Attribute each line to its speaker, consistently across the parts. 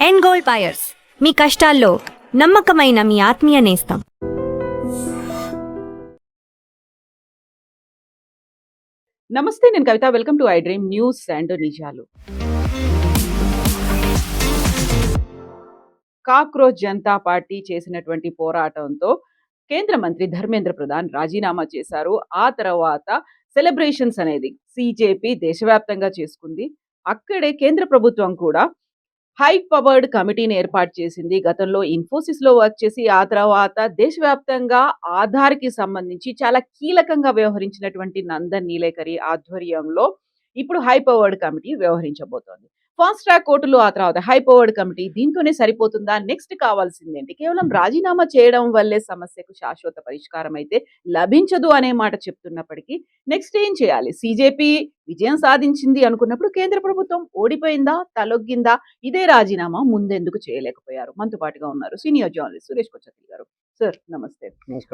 Speaker 1: End gold buyers, మీ కష్టాల్లో నమ్మకమైన మీ ఆత్మీయ నేస్తం.
Speaker 2: నమస్తే, నేను Kavitha. Welcome to I dream news and నిజాలు. కాక్రోచ్ జనతా పార్టీ చేసినటువంటి పోరాటంతో కేంద్ర మంత్రి ధర్మేంద్ర ప్రధాన్ రాజీనామా చేశారు. ఆ తర్వాత సెలబ్రేషన్స్ అనేది సిజేపీ దేశవ్యాప్తంగా చేసుకుంది. అక్కడే కేంద్ర ప్రభుత్వం కూడా హై పవర్డ్ కమిటీని ఏర్పాటు చేసింది. గతంలో ఇన్ఫోసిస్‌లో వర్క్ చేసి, ఆ తర్వాత దేశవ్యాప్తంగా ఆధార్‌కి సంబంధించి చాలా కీలకంగా వ్యవహరించినటువంటి నందన్ నీలేకరి ఆధ్వర్యంలో ఇప్పుడు హై పవర్డ్ కమిటీ వ్యవహరించబోతోంది. ఫాస్ట్ ట్రాక్ కోర్టులు, ఆ తర్వాత హై పవర్డ్ కమిటీ దీంతోనే సరిపోతుందా? నెక్స్ట్ కావాల్సిందేంటి? కేవలం రాజీనామా చేయడం వల్లే సమస్యకు శాశ్వత పరిష్కారం అయితే లభించదు అనే మాట చెప్తున్నప్పటికీ నెక్స్ట్ ఏం చేయాలి? సీజేపీ విజయం సాధించింది అనుకున్నప్పుడు కేంద్ర ప్రభుత్వం ఓడిపోయిందా? తలొగ్గిందా? ఇదే రాజీనామా ముందెందుకు చేయలేకపోయారు? మనతో పాటుగా ఉన్నారు సీనియర్ జర్నలిస్ట్ సురేష్ కొచ్చతిల్ గారు. సార్ నమస్తే.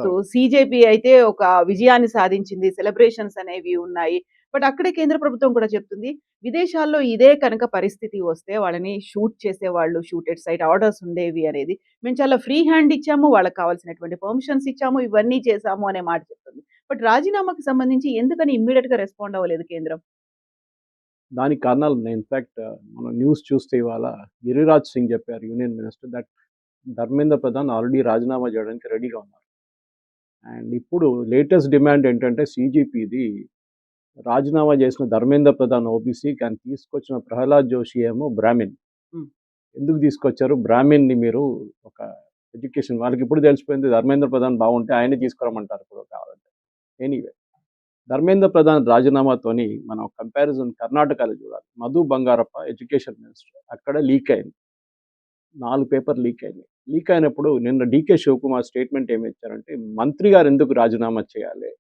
Speaker 2: సో సీజేపీ అయితే ఒక విజయాన్ని సాధించింది. సెలబ్రేషన్స్ అనేవి ఉన్నాయి. బట్ అక్కడే కేంద్ర ప్రభుత్వం కూడా చెప్తుంది, విదేశాల్లో ఇదే కనుక పరిస్థితి వస్తే వాళ్ళని షూట్ చేసేవాళ్ళు, షూటెడ్ సైట్ ఆర్డర్స్ ఉండేవి అనేది. మేము చాలా ఫ్రీ హ్యాండ్ ఇచ్చాము, వాళ్ళకి కావాల్సినటువంటి పర్మిషన్స్ ఇచ్చాము, ఇవన్నీ చేశాము అనే మాట చెప్తుంది. బట్ రాజీనామాకి సంబంధించి ఎందుకని ఇమ్మీడియట్‌గా రెస్పాండ్ అవ్వలేదు కేంద్రం?
Speaker 3: దానికి కారణాలు ఉన్నాయి. ఇన్ఫాక్ట్ మనం న్యూస్ చూస్తే ఇవాళ గిరిరాజ్ సింగ్ చెప్పారు, union minister, that Dharmendra Pradhan already రాజీనామా చేయడానికి రెడీగా ఉన్నారు. అండ్ ఇప్పుడు లేటెస్ట్ డిమాండ్ ఏంటంటే సీజీపీది రాజీనామా చేసిన ధర్మేంద్ర ప్రధాన్ ఓబీసీ, కానీ తీసుకొచ్చిన ప్రహ్లాద్ జోషి ఏమో బ్రాహ్మిన్. ఎందుకు తీసుకొచ్చారు బ్రాహ్మిన్ని? మీరు ఒక ఎడ్యుకేషన్ వాళ్ళకి ఇప్పుడు తెలిసిపోయింది, ధర్మేంద్ర ప్రధాన్ బాగుంటే ఆయనే తీసుకురమ్మంటారు ఇప్పుడు కావాలంటే. ఎనీవే, ధర్మేంద్ర ప్రధాన్ రాజీనామాతోని మనం కంపారిజన్ కర్ణాటకలో చూడాలి. మధు బంగారప్ప ఎడ్యుకేషన్ మినిస్టర్, అక్కడ లీక్ అయింది, 4 పేపర్ లీక్ అయింది. లీక్ అయినప్పుడు నిన్న డీకే శివకుమార్ స్టేట్మెంట్ ఏమి ఇచ్చారంటే, మంత్రి గారు ఎందుకు రాజీనామా చేయాలి?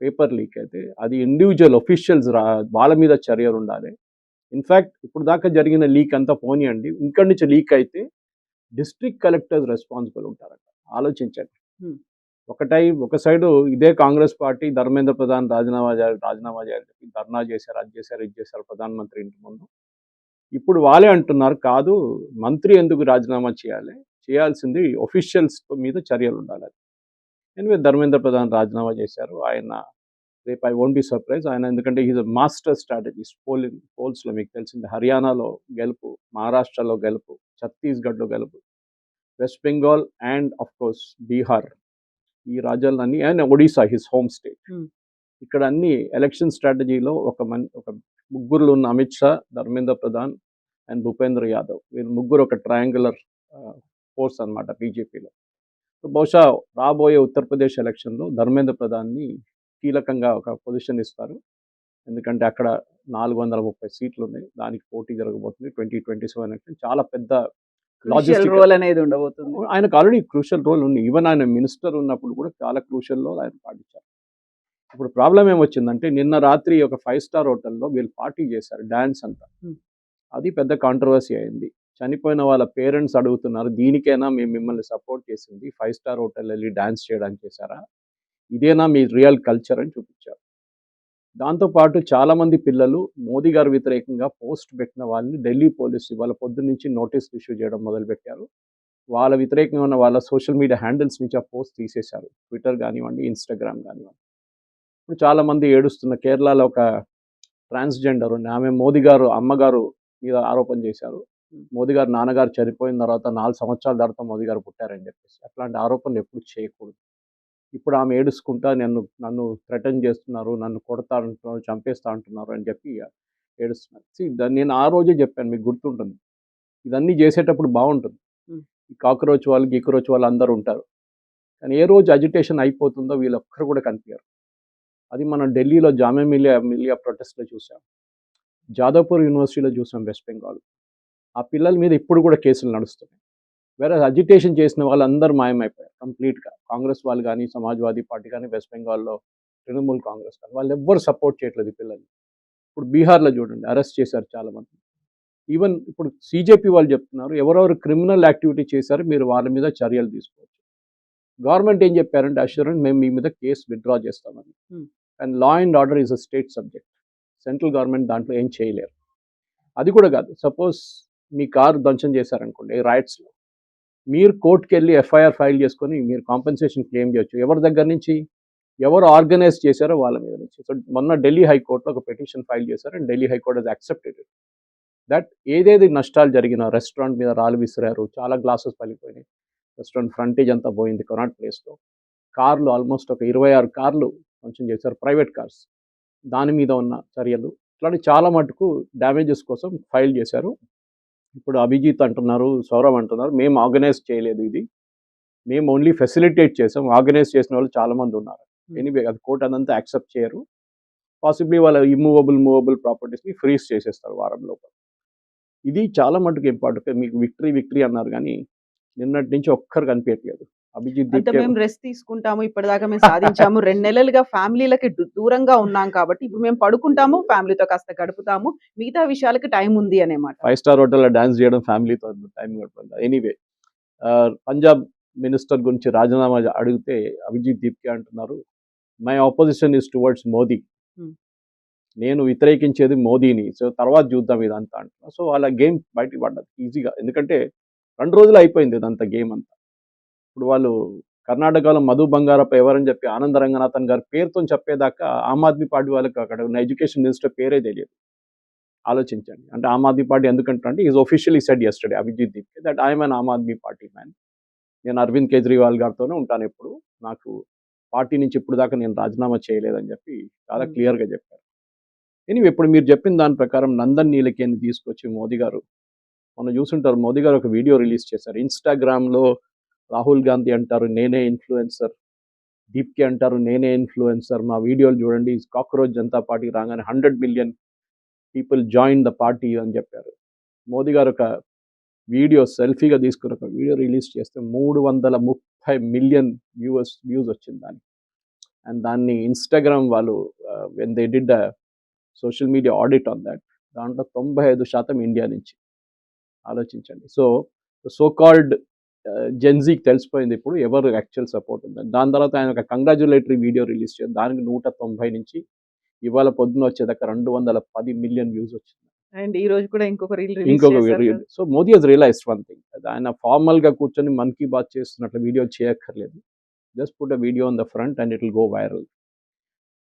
Speaker 3: పేపర్ లీక్ అయితే అది ఇండివిజువల్ ఒఫీషియల్స్ వాళ్ళ మీద చర్యలు ఉండాలి. ఇన్ఫ్యాక్ట్ ఇప్పుడు దాకా జరిగిన లీక్ అంతా పోనీయండి, ఇక్కడి నుంచి లీక్ అయితే డిస్ట్రిక్ట్ కలెక్టర్స్ రెస్పాన్సిబుల్ ఉంటారంట. ఆలోచించండి. ఒక సైడు ఇదే కాంగ్రెస్ పార్టీ ధర్మేంద్ర ప్రధాన్ రాజీనామా చేయాలని చెప్పి ధర్నా చేశారు, అది చేశారు, ఇది చేశారు ప్రధానమంత్రి ఇంటి ముందు. ఇప్పుడు వాళ్ళే అంటున్నారు, కాదు మంత్రి ఎందుకు రాజీనామా చేయాలి, చేయాల్సింది ఒఫీషియల్స్ మీద చర్యలు ఉండాలి. ఎనివే ధర్మేంద్ర ప్రధాన్ రాజీనామా చేశారు. ఆయన రేపు ఐ వోంట్ బి సర్ప్రైజ్ ఆయన, ఎందుకంటే ఈజ్ అ మాస్టర్ స్ట్రాటజిస్ట్. పోల్స్లో మీకు తెలిసింది, హర్యానాలో గెలుపు, మహారాష్ట్రలో గెలుపు, ఛత్తీస్గఢ్లో గెలుపు, west Bengal and of course Bihar, ఈ రాజ్యాలన్నీ, and Odisha his home state. ఇక్కడ అన్ని ఎలక్షన్ స్ట్రాటజీలో ఒక ముగ్గురులో ఉన్న అమిత్ షా, ధర్మేంద్ర ప్రధాన్ అండ్ భూపేంద్ర యాదవ్, వీళ్ళు ముగ్గురు ఒక ట్రయాంగులర్ ఫోర్స్ అనమాట బీజేపీలో. సో బహుశా రాబోయే ఉత్తరప్రదేశ్ ఎలక్షన్లో ధర్మేంద్ర ప్రధాన్ని కీలకంగా ఒక పొజిషన్ ఇస్తారు. ఎందుకంటే అక్కడ 430 సీట్లు ఉన్నాయి, దానికి పోటీ జరగబోతుంది 2027 ఎలక్షన్. చాలా పెద్ద లాజిస్టిక్
Speaker 2: రోల్ అనేది ఉండబోతుంది.
Speaker 3: ఆయనకు ఆల్రెడీ క్రూషియల్ రోల్ ఉంది. ఈవెన్ ఆయన మినిస్టర్ ఉన్నప్పుడు కూడా చాలా క్రూషియల్ రోల్ ఆయన పాటించారు. ఇప్పుడు ప్రాబ్లం ఏమొచ్చిందంటే, నిన్న రాత్రి ఒక 5 స్టార్ హోటల్లో వీళ్ళు పార్టీ చేశారు, డ్యాన్స్ అంతా. అది పెద్ద కాంట్రవర్సీ అయింది. చనిపోయిన వాళ్ళ పేరెంట్స్ అడుగుతున్నారు, దీనికైనా మేము మిమ్మల్ని సపోర్ట్ చేసింది, 5 స్టార్ హోటల్ వెళ్ళి డ్యాన్స్ చేయడానికి చేశారా, ఇదేనా మీ రియల్ కల్చర్ అని చూపించారు. దాంతోపాటు చాలామంది పిల్లలు మోదీ గారు వ్యతిరేకంగా పోస్ట్ పెట్టిన వాళ్ళని ఢిల్లీ పోలీసు ఇవాళ పొద్దున్న నుంచి నోటీస్ ఇష్యూ చేయడం మొదలుపెట్టారు. వాళ్ళ వ్యతిరేకంగా ఉన్న వాళ్ళ సోషల్ మీడియా హ్యాండిల్స్ నుంచి ఆ పోస్ట్ తీసేశారు, ట్విట్టర్ కానివ్వండి, ఇన్స్టాగ్రామ్ కానివ్వండి. ఇప్పుడు చాలామంది ఏడుస్తున్న, కేరళలో ఒక ట్రాన్స్జెండర్ ఉంది, ఆమె మోదీ గారు అమ్మగారు మీద ఆరోపణ చేశారు, మోదీ గారు నాన్నగారు చనిపోయిన తర్వాత 4 సంవత్సరాల తర్వాత మోదీ గారు పుట్టారని చెప్పేసి. అట్లాంటి ఆరోపణలు ఎప్పుడు చేయకూడదు. ఇప్పుడు ఆమె ఏడుచుకుంటా నన్ను థ్రెటన్ చేస్తున్నారు, నన్ను కొడతా అంటున్నారు, చంపేస్తా అంటున్నారు అని చెప్పి ఏడుస్తున్నారు. నేను ఆ రోజే చెప్పాను, మీకు గుర్తుంటుంది, ఇదన్నీ చేసేటప్పుడు బాగుంటుంది, ఈ కాక్రోచ్ వాళ్ళు గీక్రోచ్ వాళ్ళు అందరూ ఉంటారు, కానీ ఏ రోజు అజిటేషన్ అయిపోతుందో వీళ్ళు ఒక్కరు కూడా కనిపించారు. అది మనం ఢిల్లీలో జామియా మిలియా ప్రొటెస్ట్లో చూసాం, జాదవ్పూర్ యూనివర్సిటీలో చూసాం, వెస్ట్ బెంగాల్. ఆ పిల్లల మీద ఇప్పుడు కూడా కేసులు నడుస్తున్నాయి. వేరే అజిటేషన్ చేసిన వాళ్ళందరూ మాయమైపోయారు కంప్లీట్గా. కాంగ్రెస్ వాళ్ళు కానీ, సమాజ్వాదీ పార్టీ కానీ, వెస్ట్ బెంగాల్లో తృణమూల్ కాంగ్రెస్ కానీ, వాళ్ళు ఎవ్వరు సపోర్ట్ చేయట్లేదు ఈ పిల్లలు. ఇప్పుడు బీహార్లో చూడండి, అరెస్ట్ చేశారు చాలామంది. ఈవెన్ ఇప్పుడు సీజేపీ వాళ్ళు చెప్తున్నారు, ఎవరెవరు క్రిమినల్ యాక్టివిటీ చేశారో మీరు వాళ్ళ మీద చర్యలు తీసుకోవచ్చు. గవర్నమెంట్ ఏం చెప్పారంటే, అష్యూరెన్స్ మేము మీ మీద కేసు విత్డ్రా చేస్తామని. And law and order is a state subject, central government దాంట్లో ఏం చేయలేరు. అది కూడా కాదు, సపోజ్ మీ కారు ధ్వంసం చేశారనుకోండి రైట్స్లో, మీరు కోర్టుకెళ్ళి ఎఫ్ఐఆర్ ఫైల్ చేసుకొని మీరు కాంపెన్సేషన్ క్లెయిమ్ చేయొచ్చు. ఎవరి దగ్గర నుంచి? ఎవరు ఆర్గనైజ్ చేశారో వాళ్ళ మీద నుంచి. సో మొన్న ఢిల్లీ హైకోర్టులో ఒక పిటిషన్ ఫైల్ చేశారు and Delhi high court has accepted it. That ఏదేది నష్టాలు జరిగినా, రెస్టారెంట్ మీద రాళ్ళు విసిరారు, చాలా గ్లాసెస్ పలిపోయినాయి, రెస్టారెంట్ ఫ్రంటేజ్ అంతా పోయింది కొనాట్ ప్లేస్లో, కార్లు ఆల్మోస్ట్ ఒక 26 కార్లు కొంచెం చేశారు, ప్రైవేట్ కార్స్, దాని మీద ఉన్న చర్యలు, ఇట్లాంటి చాలా మటుకు డ్యామేజెస్ కోసం ఫైల్ చేశారు. ఇప్పుడు అభిజిత్ అంటున్నారు, సౌరవ్ అంటున్నారు, మేము ఆర్గనైజ్ చేయలేదు ఇది, మేము ఓన్లీ ఫెసిలిటేట్ చేసాం, ఆర్గనైజ్ చేసిన వాళ్ళు చాలామంది ఉన్నారు. ఎనీవే అది కోర్ట్ అదంతా యాక్సెప్ట్ చేయరు. పాసిబ్లీ వాళ్ళ మూవబుల్ ప్రాపర్టీస్ని ఫ్రీజ్ చేసేస్తారు వారం లోపల. ఇది చాలా మటుకు ఇంపార్టెంట్. మీకు విక్టరీ అన్నారు కానీ నిన్నటి నుంచి ఒక్కరు కనిపించట్లేదు. అభిజిత్
Speaker 2: అంటే
Speaker 3: దీప్కే
Speaker 2: మేము రెస్ట్ తీసుకుంటాము, ఇప్పటిదాకా మేము సాధించాము, 2 నెలలుగా ఫ్యామిలీలకి దూరంగా ఉన్నాం కాబట్టి ఇప్పుడు మేము పడుకుంటాము, ఫ్యామిలీతో కాస్త గడుపుతాము, మిగతా విషయాలకి టైం ఉంది అనేమాట.
Speaker 3: 5 స్టార్ హోటల్లో డాన్స్ చేయడం ఫ్యామిలీతో టైం గడపడం. ఎనీవే పంజాబ్ మినిస్టర్ గురించి రాజీనామా అడిగితే అభిజిత్ దీప్కే అంటున్నారు, my opposition is towards Modi, నేను వ్యతిరేకించేది మోదీని, సో తర్వాత చూద్దాం ఇదంతా అంటున్నా. సో వాళ్ళ గేమ్ బయటికి పడ్డది ఈజీగా, ఎందుకంటే 2 రోజులు అయిపోయింది ఇదంతా గేమ్ అంతా. ఇప్పుడు వాళ్ళు కర్ణాటకలో మధు బంగారప్ప ఎవరని చెప్పి ఆనంద రంగనాథన్ గారి పేరుతో చెప్పేదాకా ఆమ్ ఆద్మీ పార్టీ వాళ్ళకి అక్కడ ఉన్న ఎడ్యుకేషన్ మినిస్టర్ పేరే తెలియదు. ఆలోచించండి. అంటే ఆమ్ ఆద్మీ పార్టీ ఎందుకంటే అంటే is officially said yesterday Abhijit Dipke that I'm an Aam Aadmi Party man, నేను అరవింద్ కేజ్రీవాల్ గారితోనే ఉంటాను ఎప్పుడు, నాకు పార్టీ నుంచి ఇప్పుడు దాకా నేను రాజీనామా చేయలేదని చెప్పి చాలా క్లియర్గా చెప్పారు. ఎనీవే ఇప్పుడు మీరు చెప్పిన దాని ప్రకారం నందన్ నీలకేని తీసుకొచ్చి మోదీ గారు, మనం చూసుంటారు, మోదీ గారు ఒక వీడియో రిలీజ్ చేశారు ఇన్స్టాగ్రామ్లో. రాహుల్ గాంధీ అంటారు నేనే ఇన్ఫ్లుయెన్సర్, దీప్కే అంటారు నేనే ఇన్ఫ్లుయెన్సర్, మా వీడియోలు చూడండి, కాక్రోచ్ జనతా పార్టీ రాగానే 100 million people join the party అని చెప్పారు. మోదీ గారు ఒక వీడియో సెల్ఫీగా తీసుకుని ఒక వీడియో రిలీజ్ చేస్తే 330 మిలియన్ వ్యూస్ వచ్చింది దానికి. అండ్ దాన్ని ఇన్స్టాగ్రామ్ వాళ్ళు when they did social media audit on that, దాంట్లో 95% ఇండియా నుంచి. ఆలోచించండి. సో కాల్డ్ జెన్జీకి తెలిసిపోయింది ఇప్పుడు ఎవరు యాక్చువల్ సపోర్ట్ ఉందని. దాని తర్వాత ఆయన ఒక కంగ్రాచులేటరీ వీడియో రిలీజ్ చేశారు, దానికి 190 నుంచి ఇవాళ పొద్దున వచ్చేదాకా 210 మిలియన్ వ్యూస్ వచ్చింది.
Speaker 2: అండ్ ఈ రోజు కూడా ఇంకొక
Speaker 3: reel. So Modi has realized one thing, ఆయన ఫార్మల్గా కూర్చొని మన్ కీ బాత్ చేస్తున్నట్లు వీడియో చేయక్కర్లేదు, just put a video on the front and it will go viral.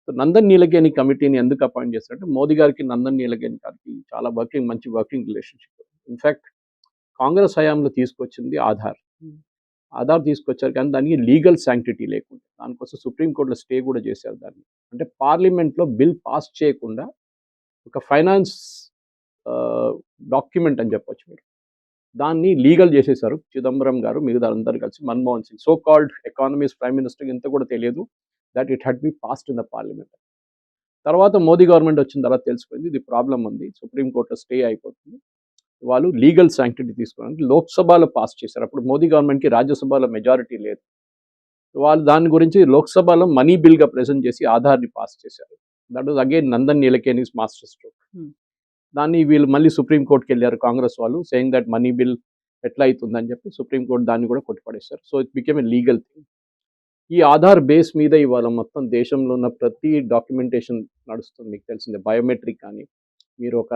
Speaker 3: So Nandan Nilekani కమిటీని ఎందుకు అపాయింట్ చేస్తారంటే మోదీ గారికి నందన్ నీలకేని గారికి చాలా మంచి వర్కింగ్ రిలేషన్షిప్. ఇన్ఫ్యాక్ట్ కాంగ్రెస్ హయాంలో తీసుకొచ్చింది ఆధార్ తీసుకొచ్చారు, కానీ దానికి లీగల్ శాంక్టిటీ లేకుండా, దానికోసం సుప్రీంకోర్టులో స్టే కూడా చేశారు దాన్ని. అంటే పార్లమెంట్లో బిల్ పాస్ చేయకుండా ఒక ఫైనాన్స్ డాక్యుమెంట్ అని చెప్పొచ్చు మీరు, దాన్ని లీగల్ చేసేశారు చిదంబరం గారు, మిగతా అందరు కలిసి, Manmohan Singh so called economies prime minister ఇంత కూడా తెలియదు that it had be passed in the parliament. తర్వాత మోదీ గవర్నమెంట్ వచ్చిన తర్వాత తెలిసిపోయింది ఇది ప్రాబ్లం ఉంది, సుప్రీంకోర్టులో స్టే అయిపోతుంది, వాళ్ళు లీగల్ శాంక్టిటీ తీసుకోవడానికి లోక్సభలో పాస్ చేశారు. అప్పుడు మోదీ గవర్నమెంట్కి రాజ్యసభలో మెజారిటీ లేదు, వాళ్ళు దాని గురించి లోక్సభలో మనీ బిల్గా ప్రెజెంట్ చేసి ఆధార్ని పాస్ చేశారు. That was again Nandan Nilekani's master stroke. దాన్ని వీళ్ళు మళ్ళీ సుప్రీంకోర్టుకి వెళ్ళారు కాంగ్రెస్ వాళ్ళు, సేయింగ్ దట్ మనీ బిల్ ఎట్లా అవుతుందని చెప్పి సుప్రీంకోర్టు దాన్ని కూడా కొట్టిపడేశారు. So it became a legal thing. ఈ ఆధార్ బేస్ మీద ఇవాళ మొత్తం దేశంలో ఉన్న ప్రతి డాక్యుమెంటేషన్ నడుస్తుంది. మీకు తెలిసిందే బయోమెట్రిక్ కానీ, మీరు ఒక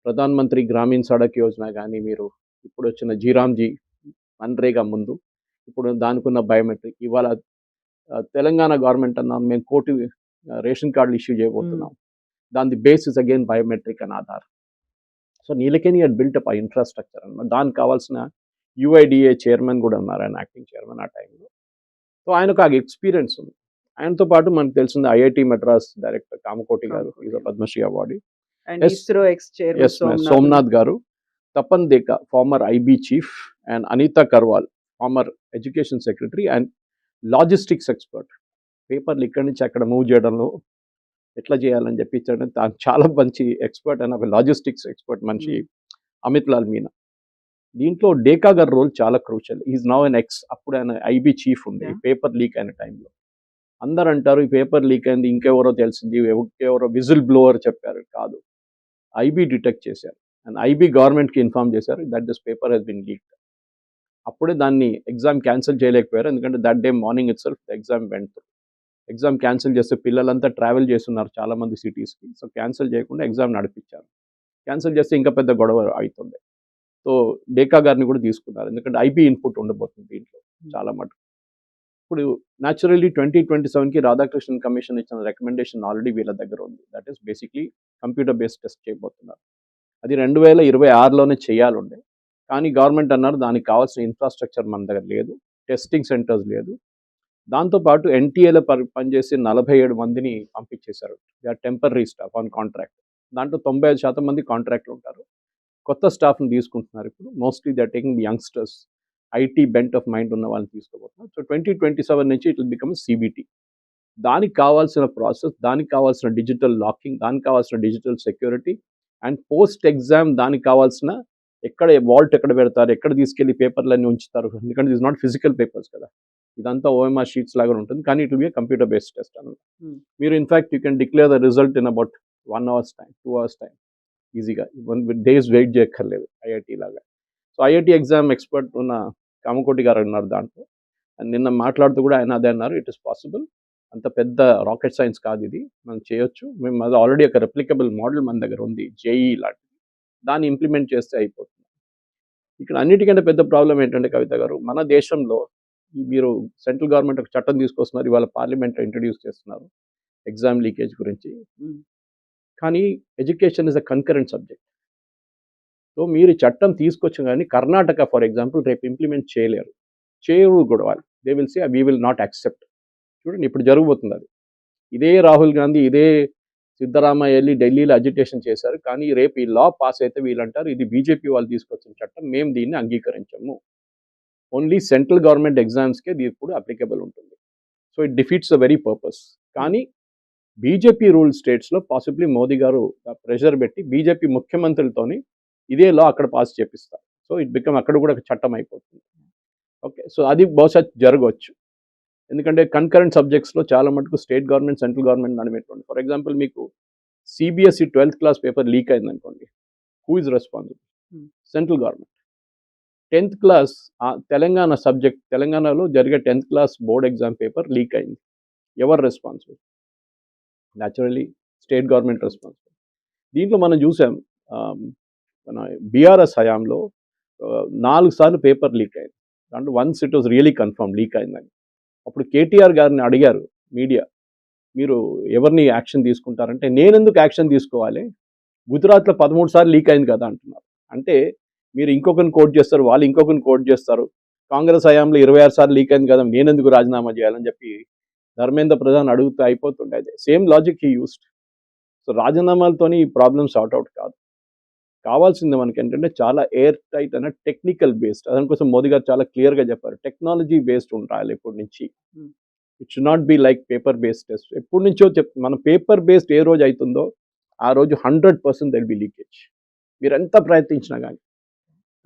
Speaker 3: ప్రధాన్ మంత్రి గ్రామీణ్ సడక్ యోజన కానీ, మీరు ఇప్పుడు వచ్చిన జీరామ్జీ మన్రేగా ముందు ఇప్పుడు దానికున్న బయోమెట్రిక్, ఇవాళ తెలంగాణ గవర్నమెంట్ అన్నాం మేము కోటి రేషన్ కార్డులు ఇష్యూ చేయబోతున్నాం, దాని basis again biometric and Aadhaar. So Nilekani had built up ఆ ఇన్ఫ్రాస్ట్రక్చర్ అన్నమాట. దానికి కావాల్సిన యుఐడిఏ చైర్మన్ కూడా ఉన్నారు, ఆయన యాక్టింగ్ చైర్మన్ ఆ టైంలో. సో ఆయనకు ఆ ఎక్స్పీరియన్స్ ఉంది. ఆయనతో పాటు మనకు తెలిసింది ఐఐటి మెడ్రాస్ డైరెక్టర్ కామకోటి గారు, is Padmashri award.
Speaker 2: ISRO ex chairman
Speaker 3: Somanath గారు, Tapan Deka former IB chief, and Anita Karwal former education secretary and logistics expert. పేపర్లు ఇక్కడి నుంచి అక్కడ మూవ్ చేయడంలో ఎట్లా చేయాలని చెప్పి చాలా మంచి ఎక్స్పర్ట్ అండ్ ఒక లాజిస్టిక్స్ ఎక్స్పర్ట్ మనిషి అమిత్ లాల్ మీనా. దీంట్లో డేకా గారి రోల్ చాలా crucial. Is now an ex, అప్పుడు ఆయన ఐబీ చీఫ్ ఉండే పేపర్ లీక్ అయిన టైంలో. అందరు అంటారు ఈ పేపర్ లీక్ అయింది ఇంకెవరో తెలిసింది, ఎవరో విజిల్ బ్లోవర్ చెప్పారు, కాదు, ఐబీ డిటెక్ట్ చేశారు అండ్ ఐబీ గవర్నమెంట్కి ఇన్ఫార్మ్ చేశారు that this paper has been leaked. అప్పుడే దాన్ని ఎగ్జామ్ క్యాన్సిల్ చేయలేకపోయారు, ఎందుకంటే that day morning itself the exam went through. Exam cancel చేస్తే పిల్లలంతా ట్రావెల్ చేస్తున్నారు చాలామంది సిటీస్కి, సో క్యాన్సిల్ చేయకుండా ఎగ్జామ్ నడిపించారు. క్యాన్సిల్ చేస్తే ఇంకా పెద్ద గొడవ అవుతుండే. సో డేకా గారిని కూడా తీసుకున్నారు, ఎందుకంటే ఐపీ ఇన్పుట్ ఉండబోతుంది దీంట్లో చాలా మటుకు. ఇప్పుడు న్యాచురల్లీ 2027కి రాధాకృష్ణన్ కమిషన్ ఇచ్చిన రికమెండేషన్ ఆల్రెడీ వీళ్ళ దగ్గర ఉంది. That is basically computer based test చేయబోతున్నారు. అది 2026లోనే చేయాలండే, కానీ గవర్నమెంట్ అన్నారు దానికి కావాల్సిన ఇన్ఫ్రాస్ట్రక్చర్ మన దగ్గర లేదు, టెస్టింగ్ సెంటర్స్ లేదు. దాంతోపాటు ఎన్టీఏలో పనిచేసి 47 మందిని పంపించేశారు. They are temporary staff on contract. దాంట్లో 95% మంది కాంట్రాక్ట్లు ఉంటారు. కొత్త స్టాఫ్ని తీసుకుంటున్నారు ఇప్పుడు. Mostly they are taking the youngsters, IT bent of mind ఉన్న వాళ్ళని తీసుకోబోతున్నారు. సో 2027 నుంచి ఇట్ విల్ బికమ్ సిబిటి. దానికి కావాల్సిన ప్రాసెస్, దానికి కావాల్సిన డిజిటల్ లాకింగ్, దానికి కావాల్సిన digital security and post exam దానికి కావాల్సిన ఎక్కడ వాల్ట్ ఎక్కడ పెడతారు, ఎక్కడ తీసుకెళ్లి పేపర్లన్నీ ఉంచుతారు, ఎందుకంటే ఇస్ నాట్ ఫిజికల్ పేపర్స్ కదా, ఇదంతా ఓఎంఆర్ షీట్స్ లాగా ఉంటుంది, కానీ it will B computer based test అనమాట. మీరు in fact you can declare the result in about 1 hour's time, 2 hours time, ఈజీగా 1 days వెయిట్ చేయక్కర్లేదు ఐఐటి లాగా. సో ఐఐటి ఎగ్జామ్ ఎక్స్పర్ట్ ఉన్న కామకోటి గారు ఉన్నారు దాంట్లో, నిన్న మాట్లాడుతూ కూడా ఆయన అదే అన్నారు, ఇట్ ఇస్ పాసిబుల్, అంత పెద్ద రాకెట్ సైన్స్ కాదు ఇది, మనం చేయొచ్చు, మేము అది ఆల్రెడీ ఒక రెప్లికబుల్ మోడల్ మన దగ్గర ఉంది జేఈ లాంటిది, దాన్ని ఇంప్లిమెంట్ చేస్తే అయిపోతుంది. ఇక్కడ అన్నిటికంటే పెద్ద ప్రాబ్లం ఏంటంటే కవిత గారు, మన దేశంలో మీరు సెంట్రల్ గవర్నమెంట్ ఒక చట్టం తీసుకొస్తున్నారు, ఇవాళ పార్లమెంట్లో ఇంట్రడ్యూస్ చేస్తున్నారు ఎగ్జామ్ లీకేజ్ గురించి, కానీ education is a concurrent subject. So మీరు చట్టం తీసుకొచ్చిన కానీ కర్ణాటక ఫర్ ఎగ్జాంపుల్ రేపు ఇంప్లిమెంట్ చేయరు కూడా వాళ్ళు, they will say we will not accept. చూడండి ఇప్పుడు జరగబోతుంది అది. ఇదే రాహుల్ గాంధీ, ఇదే సిద్ధరామయ్య వెళ్ళి ఢిల్లీలో అజిటేషన్ చేశారు, కానీ రేపు ఈ లా పాస్ అయితే వీళ్ళంటారు ఇది బీజేపీ వాళ్ళు తీసుకొచ్చిన చట్టం, మేము దీన్ని అంగీకరించము, ఓన్లీ సెంట్రల్ గవర్నమెంట్ ఎగ్జామ్స్కే ఇది ఇప్పుడు అప్లికబుల్ ఉంటుంది. So it defeats the very purpose. కానీ బీజేపీ రూల్ స్టేట్స్లో పాసిబ్లీ మోదీ గారు ప్రెషర్ పెట్టి బీజేపీ ముఖ్యమంత్రులతోని ఇదే లా అక్కడ పాస్ చేపిస్తారు. సో ఇట్ బికమ్ అక్కడ కూడా ఒక చట్టం అయిపోతుంది. ఓకే, సో అది బహుశా జరగవచ్చు, ఎందుకంటే కన్కరెంట్ సబ్జెక్ట్స్లో చాలా మటుకు స్టేట్ గవర్నమెంట్ సెంట్రల్ గవర్నమెంట్ నడిపెట్టుకోండి. ఫర్ ఎగ్జాంపుల్ మీకు CBSE 12th class paper leak అయింది అనుకోండి, who is responsible? Central government. 10th class Telangana subject, తెలంగాణలో జరిగే 10th class board exam paper leak అయింది, ఎవరు responsible? Naturally state government responsible. దీంట్లో మనం చూసాం మన బీఆర్ఎస్ హయాంలో 4 సార్లు పేపర్ లీక్ అయింది, దాంట్లో once it was really confirm leak అయిందని. అప్పుడు కేటీఆర్ గారిని అడిగారు మీడియా, మీరు ఎవరిని యాక్షన్ తీసుకుంటారంటే, నేనెందుకు యాక్షన్ తీసుకోవాలి, గుజరాత్లో 13 సార్లు లీక్ అయింది కదా అంటున్నారు. అంటే మీరు ఇంకొకరిని కోట్ చేస్తారు, వాళ్ళు ఇంకొకరిని కోట్ చేస్తారు, కాంగ్రెస్ హయాంలో 26 సార్లు లీక్ అయింది కదా, నేనెందుకు రాజీనామా చేయాలని చెప్పి ధర్మేంద్ర ప్రధాన్ అడుగుతూ అయిపోతుండే. అదే same logic he used. So రాజీనామాలతోని ఈ ప్రాబ్లమ్ సార్ట్ అవుట్ కాదు, కావాల్సింది మనకి ఏంటంటే చాలా ఎయిర్ టైట్ అనే టెక్నికల్ బేస్డ్, దానికోసం మోదీ గారు చాలా క్లియర్గా చెప్పారు, టెక్నాలజీ బేస్డ్ ఉండాలి ఇప్పటి నుంచి. It should not be like paper based test. ఎప్పటి నుంచో మనం పేపర్ బేస్డ్ ఏ రోజు అవుతుందో ఆ రోజు 100% దెల్ బి లీకేజ్, మీరు ఎంత ప్రయత్నించినా కానీ.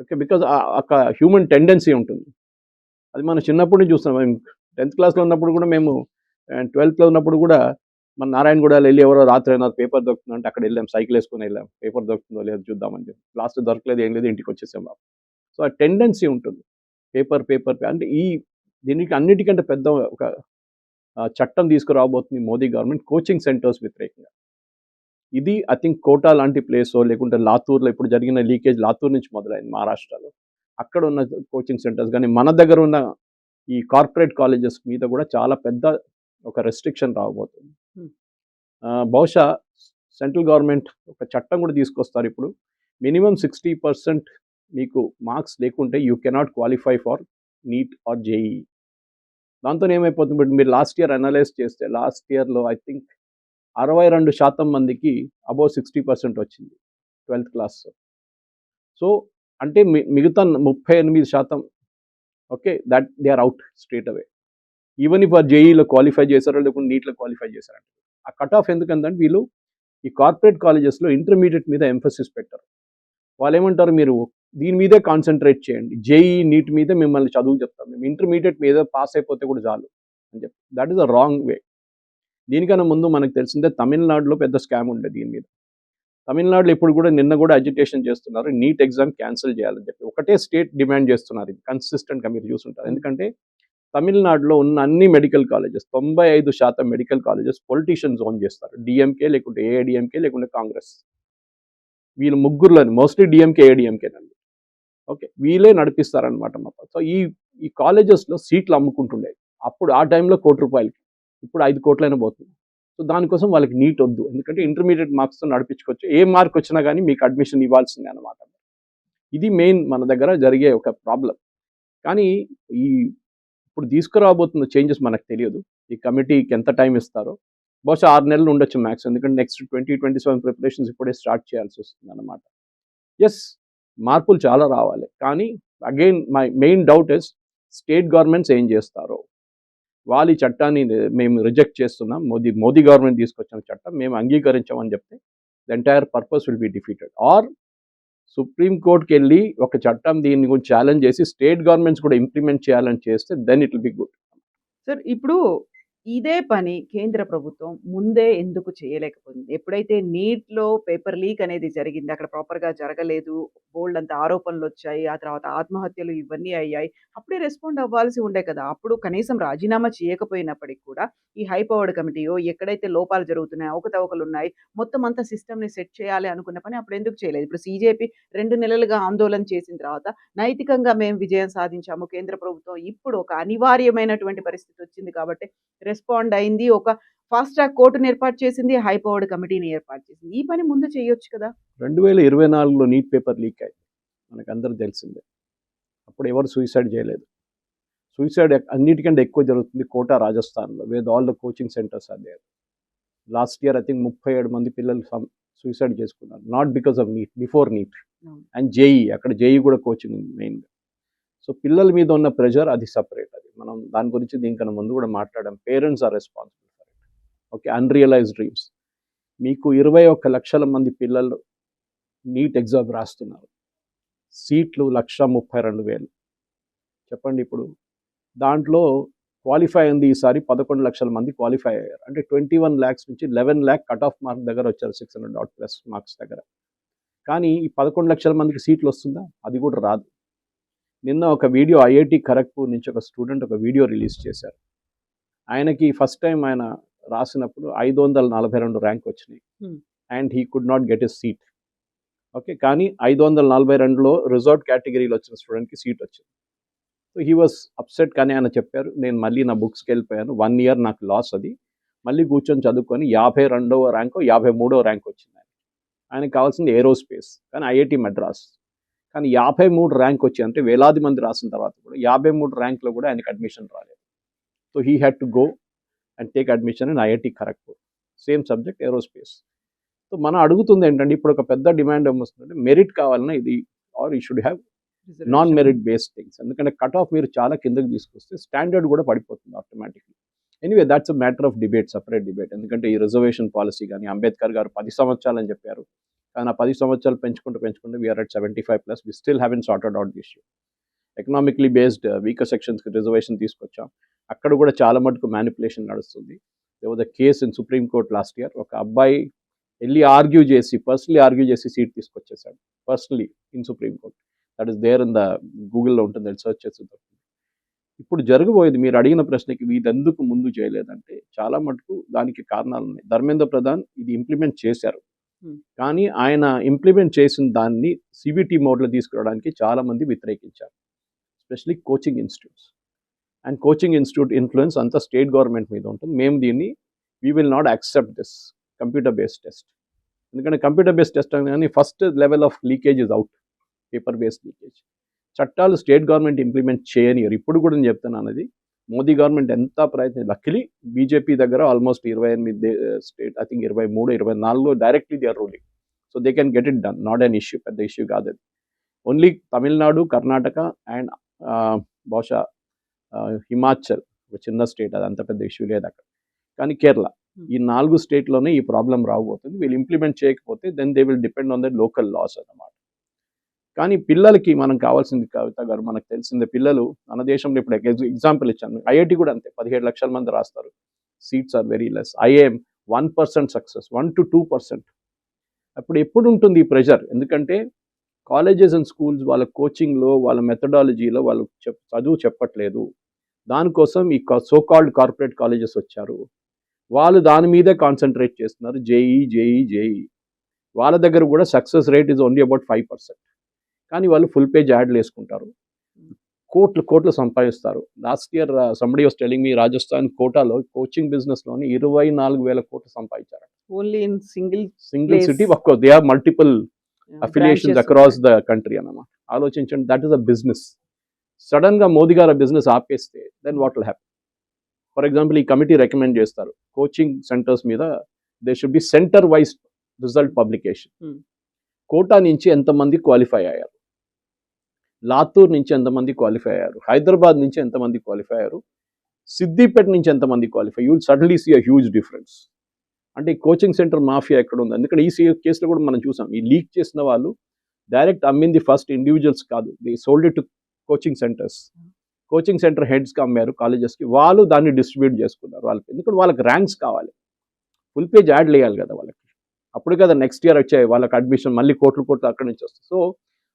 Speaker 3: ఓకే, బికాజ్ ఒక హ్యూమన్ టెండెన్సీ ఉంటుంది, అది మనం చిన్నప్పటి నుంచి చూస్తున్నాం. మేము 10th క్లాస్లో ఉన్నప్పుడు కూడా, మేము 12thలో ఉన్నప్పుడు కూడా మన నారాయణగూడలో వెళ్ళి ఎవరో రాత్రి అయినా పేపర్ దొరుకుతుందంటే అక్కడ వెళ్ళాం, సైకిల్ వేసుకొని వెళ్ళాం, పేపర్ దొరుకుతుందో లేదో చూద్దామని చెప్పి. లాస్ట్ దొరకలేదు, ఏం లేదు, ఇంటికి వచ్చేసాం బాబు. సో ఆ టెండెన్సీ ఉంటుంది పేపర్ అంటే దీనికి అన్నిటికంటే పెద్ద ఒక చట్టం తీసుకురాబోతుంది మోదీ గవర్నమెంట్, కోచింగ్ సెంటర్స్ వ్యతిరేకంగా. ఇది ఐ థింక్ కోటా లాంటి ప్లేసో లేకుంటే లాతూర్లో ఇప్పుడు జరిగిన లీకేజ్ లాతూర్ నుంచి మొదలైంది మహారాష్ట్రలో, అక్కడ ఉన్న కోచింగ్ సెంటర్స్ కానీ మన దగ్గర ఉన్న ఈ కార్పొరేట్ కాలేజెస్ మీద కూడా చాలా పెద్ద ఒక రెస్ట్రిక్షన్ రాబోతుంది. బహుశా సెంట్రల్ గవర్నమెంట్ ఒక చట్టం కూడా తీసుకొస్తారు ఇప్పుడు, మినిమం 60% మీకు మార్క్స్ లేకుంటే you cannot qualify for NEET are JEE. దాంతో ఏమైపోతుంది, బట్ మీరు లాస్ట్ ఇయర్ అనలైజ్ చేస్తే లాస్ట్ ఇయర్లో ఐ థింక్ 62% మందికి అబౌవ్ 60% వచ్చింది 12th క్లాస్. సో అంటే మిగతా 38%, okay, that they are out straight away, even if జేఈలో క్వాలిఫై చేశారో లేకుంటే నీట్లో క్వాలిఫై చేశారంటే. ఆ కట్ ఆఫ్ ఎందుకంటే వీళ్ళు ఈ కార్పొరేట్ కాలేజెస్లో ఇంటర్మీడియట్ మీద ఎంఫసిస్ పెట్టారు. వాళ్ళు ఏమంటారు, మీరు దీని మీదే కాన్సన్ట్రేట్ చేయండి, జేఈ నీట్ మీద మిమ్మల్ని చదువు చెప్తాం, మేము ఇంటర్మీడియట్ మీద పాస్ అయిపోతే కూడా చాలు అని చెప్పి. That is a wrong way. దీనికన్నా ముందు మనకు తెలిసిందే తమిళనాడులో పెద్ద స్కామ్ ఉండేది దీని మీద. తమిళనాడులో ఇప్పుడు కూడా నిన్న కూడా అజిటేషన్ చేస్తున్నారు, నీట్ ఎగ్జామ్ క్యాన్సిల్ చేయాలని చెప్పి. ఒకటే స్టేట్ డిమాండ్ చేస్తున్నారు, ఇది కన్సిస్టెంట్గా మీరు చూసుంటారు. ఎందుకంటే తమిళనాడులో ఉన్న అన్ని medical colleges 95% medical colleges politicians own చేస్తారు, డిఎంకే లేకుంటే ఏఐడిఎంకే లేకుంటే కాంగ్రెస్. వీళ్ళు ముగ్గురులోని మోస్ట్లీ డిఎంకే ఏఐడిఎంకేనండి. ఓకే, వీళ్ళే నడిపిస్తారనమాట మొత్తం. సో ఈ కాలేజెస్లో సీట్లు అమ్ముకుంటుండే అప్పుడు ఆ టైంలో ₹1,00,00,000, ఇప్పుడు 5 కోట్లైనా పోతుంది. సో దానికోసం వాళ్ళకి నీట్ వద్దు, ఎందుకంటే ఇంటర్మీడియట్ మార్క్స్తో నడిపించుకోవచ్చు, ఏ మార్క్ వచ్చినా కానీ మీకు అడ్మిషన్ ఇవ్వాల్సిందే అనమాట. ఇది మెయిన్ మన దగ్గర జరిగే ఒక ప్రాబ్లం. కానీ ఈ ఇప్పుడు తీసుకురాబోతున్న చేంజెస్ మనకు తెలియదు. ఈ కమిటీకి ఎంత టైం ఇస్తారో, బహుశా 6 నెలలు ఉండొచ్చు మ్యాక్స్, ఎందుకంటే నెక్స్ట్ 2027 ప్రిపరేషన్స్ ఇప్పుడే స్టార్ట్ చేయాల్సి వస్తుంది అనమాట. ఎస్, మార్పులు చాలా రావాలి, కానీ again my main doubt is state governments ఏం చేస్తారో. వాళ్ళు ఈ చట్టాన్ని మేము రిజెక్ట్ చేస్తున్నాం, మోదీ గవర్నమెంట్ తీసుకొచ్చిన చట్టం మేము అంగీకరించామని చెప్తే the entire purpose will be defeated. Or supreme కోర్టుకి వెళ్ళి ఒక చట్టం దీన్ని గురించి ఛాలెంజ్ చేసి స్టేట్ గవర్నమెంట్స్ కూడా ఇంప్లిమెంట్ చేయాలని చేస్తే then it will be good.
Speaker 2: Sir ఇప్పుడు ఇదే పని కేంద్ర ప్రభుత్వం ముందే ఎందుకు చేయలేకపోయింది? ఎప్పుడైతే నీట్‌లో పేపర్ లీక్ అనేది జరిగింది, అక్కడ ప్రాపర్‌గా జరగలేదు, బోలెడంత ఆరోపణలొచ్చాయి, ఆ తర్వాత ఆత్మహత్యలు ఇవన్నీ అయ్యాయి. అప్పుడే రెస్పాండ్ అవ్వాల్సి ఉండే కదా! అప్పుడు కనీసం రాజీనామా చేయకపోయినప్పటికి కూడా ఈ హై పవర్డ్ కమిటీయో, ఎక్కడైతే లోపాలు జరుగుతున్నాయో, అవకతవకలున్నాయి, మొత్తం అంతా సిస్టమ్‌ని సెట్ చేయాలి అనుకున్న పని అప్పుడు ఎందుకు చేయలేదు? ఇప్పుడు సీజేపీ 2 నెలలుగా ఆందోళన చేసిన తర్వాత నైతికంగా మేము విజయం సాధించాము, కేంద్ర ప్రభుత్వం ఇప్పుడు ఒక అనివార్యమైనటువంటి పరిస్థితి వచ్చింది కాబట్టి రెస్పాండ్ అయింది. ఒక ఫాస్ట్ ట్రాక్ కోర్టుని ఏర్పాటు చేసింది. హై పవర్డ్ కమిటీని ఏర్పాటు చేసింది. ఈ పని ముందు చేయొచ్చు కదా!
Speaker 3: 2024లో నీట్ పేపర్ లీక్ అయింది, మనకందరూ తెలిసిందే. అప్పుడు ఎవరు సూసైడ్ చేయలేదు. సూసైడ్ అన్నిటికంటే ఎక్కువ జరుగుతుంది కోటా, రాజస్థాన్లో, where all the coaching centres are there. Last year I think 37 మంది పిల్లలు సూసైడ్ చేసుకున్నారు, not because of NEET, before NEET. And JEE, అక్కడ జేఈ కూడా కోచింగ్ ఉంది మెయిన్గా. సో పిల్లల మీద ఉన్న ప్రెషర్ అది సపరేట్, అది మనం దాని గురించి దీనికన్నా ముందు కూడా మాట్లాడాం. Parents are responsible for it. Okay, unrealised dreams. మీకు 21 లక్షల మంది పిల్లలు నీట్ ఎగ్జామ్ రాస్తున్నారు, సీట్లు 1,32,000. చెప్పండి ఇప్పుడు, దాంట్లో క్వాలిఫై అయింది ఈసారి 11 లక్షల మంది క్వాలిఫై అయ్యారు. అంటే 21 lakhs నుంచి 11 lakh కట్ ఆఫ్ మార్క్ దగ్గర వచ్చారు, 600 ప్లస్ మార్క్స్ దగ్గర. కానీ ఈ 11 లక్షల మందికి సీట్లు వస్తుందా? అది కూడా రాదు. నిన్న ఒక వీడియో ఐఐటి ఖరగ్పూర్ నుంచి ఒక స్టూడెంట్ ఒక వీడియో రిలీజ్ చేశారు. ఆయనకి ఫస్ట్ టైం ఆయన రాసినప్పుడు 542 ర్యాంక్ వచ్చినాయి, and he could not get a seat. Okay, కానీ 542లో రిజర్వ్ కేటగిరీలో వచ్చిన స్టూడెంట్కి సీట్ వచ్చింది. So he was upset. కానీ ఆయన చెప్పారు, నేను మళ్ళీ నా బుక్స్కి వెళ్ళిపోయాను, 1 year నాకు లాస్, అది మళ్ళీ కూర్చొని చదువుకొని 52వ ర్యాంకో 53వ ర్యాంక్ వచ్చింది. ఆయనకు కావాల్సింది ఏరోస్పేస్, కానీ ఐఐటి మద్రాస్. కానీ 53 ర్యాంక్ వచ్చి, అంటే వేలాది మంది రాసిన తర్వాత కూడా 53 ర్యాంక్లో కూడా ఆయనకు అడ్మిషన్ రాలేదు. So he had to go and take admission in IIT Kharagpur, same subject aerospace. So మనం అడుగుతుంది ఏంటంటే, ఇప్పుడు ఒక పెద్ద డిమాండ్ ఏమొస్తుందంటే మెరిట్ కావాలన్నా ఇది, or you should have non merit based things. ఎందుకంటే కట్ ఆఫ్ మీరు చాలా కిందకి తీసుకొస్తే స్టాండర్డ్ కూడా పడిపోతుంది automatically. Anyway that's a matter of debate, separate debate. ఎందుకంటే ఈ రిజర్వేషన్ పాలసీ కానీ, అంబేద్కర్ గారు 10 సంవత్సరాలు అని చెప్పారు, కానీ ఆ 10 సంవత్సరాలు పెంచుకుంటూ we're at 75+. We still haven't sorted out the issue. Economically based weaker సెక్షన్స్కి రిజర్వేషన్ తీసుకొచ్చాం, అక్కడ కూడా చాలా మటుకు మ్యానిపులేషన్ నడుస్తుంది. There was a case in supreme court last year. ఒక అబ్బాయి వెళ్ళి పర్సనలీ ఆర్గ్యూ చేసి సీట్ తీసుకొచ్చేసాడు, personally in supreme court. That is there in the గూగుల్లో ఉంటుంది, సెర్చ్ చేసి దొరుకుతుంది. ఇప్పుడు జరగబోయేది, మీరు అడిగిన ప్రశ్నకి ఇదెందుకు ముందు చేయలేదంటే చాలా మటుకు దానికి కారణాలు ఉన్నాయి. ధర్మేంద్ర ప్రధాన్ ఇది ఇంప్లిమెంట్ చేశారు, కానీ ఆయన ఇంప్లిమెంట్ చేసిన దాన్ని సిబిటి మోడ్లో తీసుకురావడానికి చాలామంది వ్యతిరేకించారు, especially coaching institutes. And coaching institute influence అంతా స్టేట్ గవర్నమెంట్ మీద ఉంటుంది. మేము దీన్ని we will not accept this computer based test. ఎందుకంటే కంప్యూటర్ బేస్డ్ టెస్ట్ కానీ first level of leakage is out, paper based leakage. చట్టాలు స్టేట్ గవర్నమెంట్ ఇంప్లిమెంట్ చేయనియరు. ఇప్పుడు కూడా నేను చెప్తున్నాను, అది మోదీ గవర్నమెంట్ ఎంత ప్రయత్నం, లక్కీలీ బీజేపీ దగ్గర ఆల్మోస్ట్ 28 స్టేట్, ఐ థింక్ 23, 24లో directly they are ruling. So they can get it done, not an issue, పెద్ద ఇష్యూ కాదు అది. ఓన్లీ తమిళనాడు, కర్ణాటక అండ్ బహుశా హిమాచల్, చిన్న స్టేట్, అది అంత పెద్ద ఇష్యూ లేదు అక్కడ. కానీ కేరళ, ఈ 4 స్టేట్లోనే ఈ ప్రాబ్లం రాబోతుంది. వీళ్ళు ఇంప్లిమెంట్ చేయకపోతే then they will depend on the local laws అన్నమాట. కానీ పిల్లలకి మనం కావాల్సింది, కవిత గారు మనకు తెలిసిందే, పిల్లలు మన దేశంలో ఇప్పుడు ఎగ్జాంపుల్ ఇచ్చాను, ఐఐటి కూడా అంతే, 17 లక్షల మంది రాస్తారు, seats are very less. IAM 1% success, 1 to 2%. అప్పుడు ఎప్పుడు ఉంటుంది ఈ ప్రెషర్? ఎందుకంటే కాలేజెస్ అండ్ స్కూల్స్ వాళ్ళ కోచింగ్లో, వాళ్ళ మెథడాలజీలో వాళ్ళు చదువు చెప్పట్లేదు. దానికోసం ఈ సోకాల్డ్ కార్పొరేట్ కాలేజెస్ వచ్చారు, వాళ్ళు దాని మీదే కాన్సన్ట్రేట్ చేస్తున్నారు, జేఈ. వాళ్ళ దగ్గర కూడా success rate is only about 5%. కానీ వాళ్ళు ఫుల్ పేజ్ యాడ్లు వేసుకుంటారు, కోట్లు సంపాదిస్తారు. Last year somebody was telling me Rajasthan కోటాలో కోచింగ్ బిజినెస్లోని 24,000 కోట్లు సంపాదించారు.
Speaker 2: Only in single
Speaker 3: city, of course they have multiple affiliations across the country అన్నమాట. ఆలోచించండి, that is a business. Sudden గా మోదీ గారు బిజినెస్ ఆపేస్తే then what will happen? For example, ఈ కమిటీ రికమెండ్ చేస్తారు కోచింగ్ సెంటర్స్ మీద they should be centre wise result publication. Kota నుంచి ఎంతమంది క్వాలిఫై అయ్యారు, లాతూర్ నుంచి ఎంతమంది క్వాలిఫై అయ్యారు, హైదరాబాద్ నుంచి ఎంతమంది క్వాలిఫై అయ్యారు, సిద్దిపేట నుంచి ఎంతమంది qualify, you will suddenly see a huge difference. అంటే ఈ కోచింగ్ సెంటర్ మాఫియా ఎక్కడ ఉంది? ఎందుకంటే ఈ కేసులో కూడా మనం చూసాం, ఈ లీక్ చేసిన వాళ్ళు డైరెక్ట్ అమ్మింది ఫస్ట్ ఇండివిజువల్స్ కాదు, they sold it to coaching centres. Coaching centre హెడ్స్కి అమ్మారు, కాలేజెస్కి, వాళ్ళు దాన్ని డిస్ట్రిబ్యూట్ చేసుకున్నారు వాళ్ళకి. ఎందుకంటే వాళ్ళకి ర్యాంక్స్ కావాలి, ఫుల్ పేజ్ యాడ్లు వేయాలి కదా వాళ్ళకి, అప్పుడు కదా నెక్స్ట్ ఇయర్ వచ్చాయి వాళ్ళకి అడ్మిషన్, మళ్ళీ కోట్లు అక్కడి నుంచి వస్తాయి. సో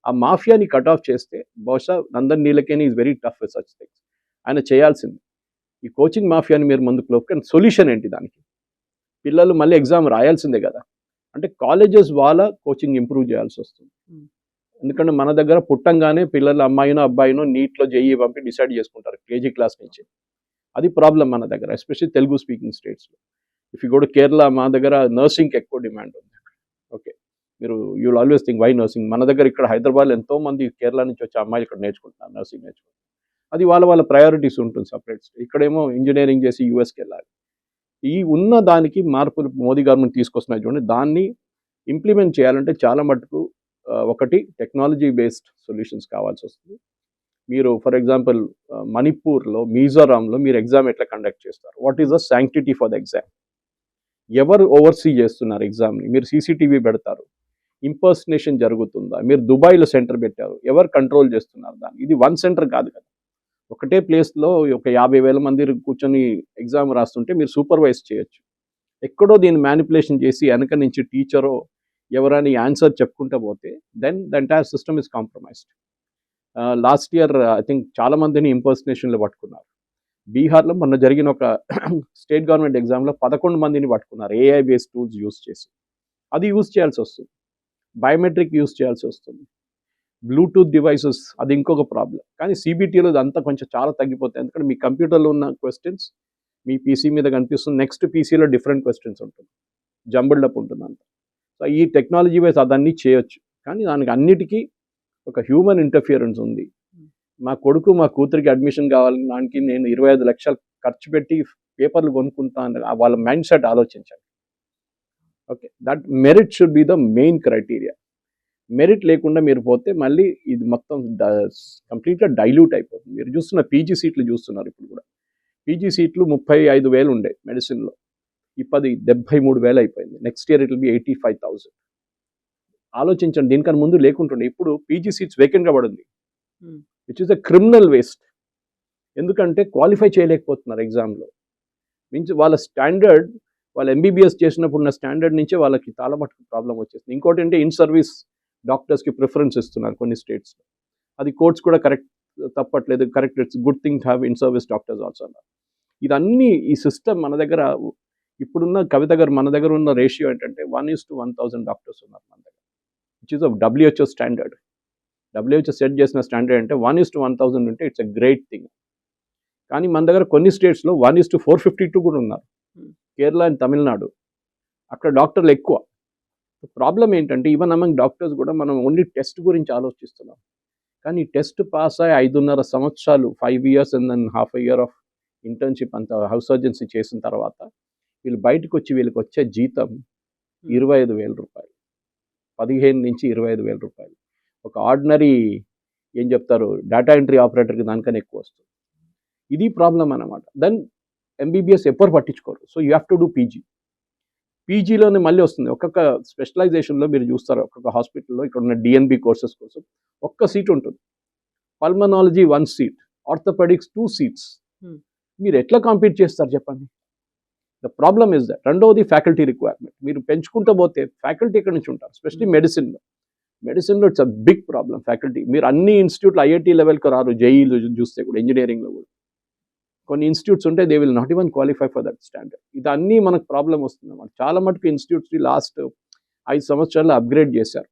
Speaker 3: ఆ మాఫియాని కట్ ఆఫ్ చేస్తే బహుశా Nandan Nilekani is very tough with such things. ఆయన చేయాల్సింది ఈ కోచింగ్ మాఫియాని మీరు ముందుకు కానీ సొల్యూషన్ ఏంటి దానికి? పిల్లలు మళ్ళీ ఎగ్జామ్ రాయాల్సిందే కదా. అంటే కాలేజెస్ వాళ్ళ కోచింగ్ ఇంప్రూవ్ చేయాల్సి వస్తుంది. ఎందుకంటే మన దగ్గర పుట్టంగానే పిల్లలు అమ్మాయినో అబ్బాయినో నీట్లో జేఈ పంపి డిసైడ్ చేసుకుంటారు కేజీ క్లాస్ నుంచి. అది ప్రాబ్లం మన దగ్గర, ఎస్పెషల్లీ తెలుగు స్పీకింగ్ స్టేట్స్లో. If you go to Kerala, మా దగ్గర నర్సింగ్కి ఎక్కువ డిమాండ్ ఉంది. ఓకే, మీరు you will always think why nursing. మన దగ్గర ఇక్కడ హైదరాబాద్లో ఎంతో మంది కేరళ నుంచి వచ్చే అమ్మాయిలు ఇక్కడ నేర్చుకుంటున్నారు, నర్సింగ్ నేర్చుకుంటారు. అది వాళ్ళ ప్రయారిటీస్ ఉంటుంది సపరేట్. ఇక్కడేమో ఇంజనీరింగ్ చేసి యూఎస్కి వెళ్ళాలి. ఈ ఉన్న దానికి మార్పులు మోదీ గవర్నమెంట్ తీసుకొస్తున్నాయి చూడండి, దాన్ని ఇంప్లిమెంట్ చేయాలంటే చాలా మటుకు ఒకటి టెక్నాలజీ బేస్డ్ సొల్యూషన్స్ కావాల్సి వస్తుంది. మీరు ఫర్ ఎగ్జాంపుల్ మణిపూర్లో, మిజోరాంలో మీరు ఎగ్జామ్ ఎట్లా కండక్ట్ చేస్తారు? What is the sanctity for the exam? ఎవరు ఓవర్సీ చేస్తున్నారు ఎగ్జామ్ని? మీరు సీసీటీవీ పెడతారు, ఇంపర్సనేషన్ జరుగుతుందా? మీరు దుబాయ్లో సెంటర్ పెట్టారు, ఎవరు కంట్రోల్ చేస్తున్నారు దాన్ని? ఇది వన్ సెంటర్ కాదు కదా, ఒకటే ప్లేస్లో ఒక 50,000 మంది కూర్చొని ఎగ్జామ్ రాస్తుంటే మీరు సూపర్వైజ్ చేయొచ్చు. ఎక్కడో దీన్ని మ్యానిపులేషన్ చేసి వెనక నుంచి టీచరో ఎవరైనా ఆన్సర్ చెప్పుకుంటూ పోతే then the entire system is compromised. Last year I think చాలా మందిని ఇంపర్సనేషన్లో పట్టుకున్నారు. బీహార్లో మొన్న జరిగిన ఒక స్టేట్ గవర్నమెంట్ ఎగ్జామ్లో 11 మందిని పట్టుకున్నారు ఏఐ బేస్డ్ టూల్స్ యూజ్ చేసి. అది యూజ్ చేయాల్సి వస్తుంది, బయోమెట్రిక్ యూజ్ చేయాల్సి వస్తుంది, బ్లూటూత్ డివైసెస్, అది ఇంకొక ప్రాబ్లం. కానీ సిబిటీలో ఇదంతా కొంచెం చాలా తగ్గిపోతాయి. ఎందుకంటే మీ కంప్యూటర్లో ఉన్న క్వశ్చన్స్ మీ పీసీ మీద కనిపిస్తుంది, నెక్స్ట్ పీసీలో డిఫరెంట్ క్వశ్చన్స్ ఉంటుంది, జంబుల్డ్ అప్ ఉంటుంది అంత. సో ఈ టెక్నాలజీ వైజ్ అదన్నీ చేయొచ్చు, కానీ దానికి అన్నిటికీ ఒక హ్యూమన్ ఇంటర్ఫియరెన్స్ ఉంది. మా కొడుకు మా కూతురికి అడ్మిషన్ కావాలని దానికి నేను 25 లక్షలు ఖర్చు పెట్టి పేపర్లు కొనుక్కుంటాను, వాళ్ళ మైండ్ సెట్ ఆలోచించండి. Okay, that merit should be the main criteria. Merit లేకుండా మీరు పోతే మళ్ళీ ఇది మొత్తం కంప్లీట్గా డైల్యూట్ అయిపోతుంది. మీరు చూస్తున్న పీజీ సీట్లు చూస్తున్నారు, ఇప్పుడు కూడా పీజీ సీట్లు 35,000 ఉండే మెడిసిన్లో, ఇప్పుడు 73,000 అయిపోయింది. Next year it will B 85,000. ఆలోచించండి, దీనికన్నా ముందు లేకుంటుండే, ఇప్పుడు పీజీ సీట్స్ వేకెంట్గా పడింది, which is a criminal waste. ఎందుకంటే క్వాలిఫై చేయలేకపోతున్నారు ఎగ్జామ్లో. మీన్స్ వాళ్ళ స్టాండర్డ్, వాళ్ళు ఎంబీబీఎస్ చేసినప్పుడు ఉన్న స్టాండర్డ్ నుంచే వాళ్ళకి చాలా మటుకు ప్రాబ్లం వచ్చేస్తుంది. ఇంకోటి అంటే ఇన్ సర్వీస్ డాక్టర్స్కి ప్రిఫరెన్స్ ఇస్తున్నారు కొన్ని స్టేట్స్లో. అది కోర్ట్స్ కూడా కరెక్ట్ తప్పట్లేదు, correct, it's good thing to have in service doctors also అన్నారు. ఇదన్నీ ఈ సిస్టమ్ మన దగ్గర ఇప్పుడున్న కవిత గారు, మన దగ్గర ఉన్న రేషియో ఏంటంటే 1:1,000 డాక్టర్స్ ఉన్నారు మన దగ్గర, which is WHO standard. WHO set చేసిన స్టాండర్డ్ అంటే 1:1,000 ఉంటే ఇట్స్ ఎ గ్రేట్ థింగ్. కానీ మన దగ్గర కొన్ని స్టేట్స్లో 1:452 కూడా ఉన్నారు, కేరళ అండ్ తమిళనాడు, అక్కడ డాక్టర్లు ఎక్కువ. ప్రాబ్లం ఏంటంటే ఈవెన్ అమంగ్ డాక్టర్స్ కూడా మనం ఓన్లీ టెస్ట్ గురించి ఆలోచిస్తున్నాం. కానీ టెస్ట్ పాస్ అయ్యి 5.5 సంవత్సరాలు, 5 years and then half year of internship అంత హౌస్ సర్జన్సీ చేసిన తర్వాత వీళ్ళు బయటకు వచ్చి వీళ్ళకి వచ్చే జీతం 25,000 రూపాయలు, 15 నుంచి 25,000 రూపాయలు. ఒక ఆర్డినరీ ఏం చెప్తారు డేటా ఎంట్రీ ఆపరేటర్కి దానికన్నా ఎక్కువ వస్తుంది. ఇది ప్రాబ్లం అన్నమాట. దెన్ ఎంబీబీఎస్ ఎవ్వరు పట్టించుకోరు. So you have to do PG. పీజీలోనే మళ్ళీ వస్తుంది, ఒక్కొక్క స్పెషలైజేషన్లో మీరు చూస్తారు, ఒక్కొక్క హాస్పిటల్లో ఇక్కడ ఉన్న డిఎన్బి కోర్సెస్ కోసం ఒక్క సీట్ ఉంటుంది, పల్మనాలజీ 1 seat, ఆర్థోపెడిక్స్ 2 seats. మీరు ఎట్లా కాంపీట్ చేస్తారు చెప్పండి? The problem is that. రెండవది ఫ్యాకల్టీ రిక్వైర్మెంట్. మీరు పెంచుకుంటూ పోతే ఫ్యాకల్టీ ఎక్కడి నుంచి ఉంటారు? ఎస్పెషలీ మెడిసిన్లో it's a big problem faculty. మీరు అన్ని ఇన్స్టిట్యూట్లు ఐఐటీ లెవెల్కి రారు, జేఈలు చూస్తే కూడా, ఇంజనీరింగ్లో కూడా కొన్ని ఇన్స్టిట్యూట్స్ ఉంటే they will not even qualify for that standard. ఇదన్నీ మనకు ప్రాబ్లం వస్తుంది అన్నమాట. చాలా మటుకు ఇన్స్టిట్యూట్స్ని లాస్ట్ 5 సంవత్సరాల్లో అప్గ్రేడ్ చేశారు.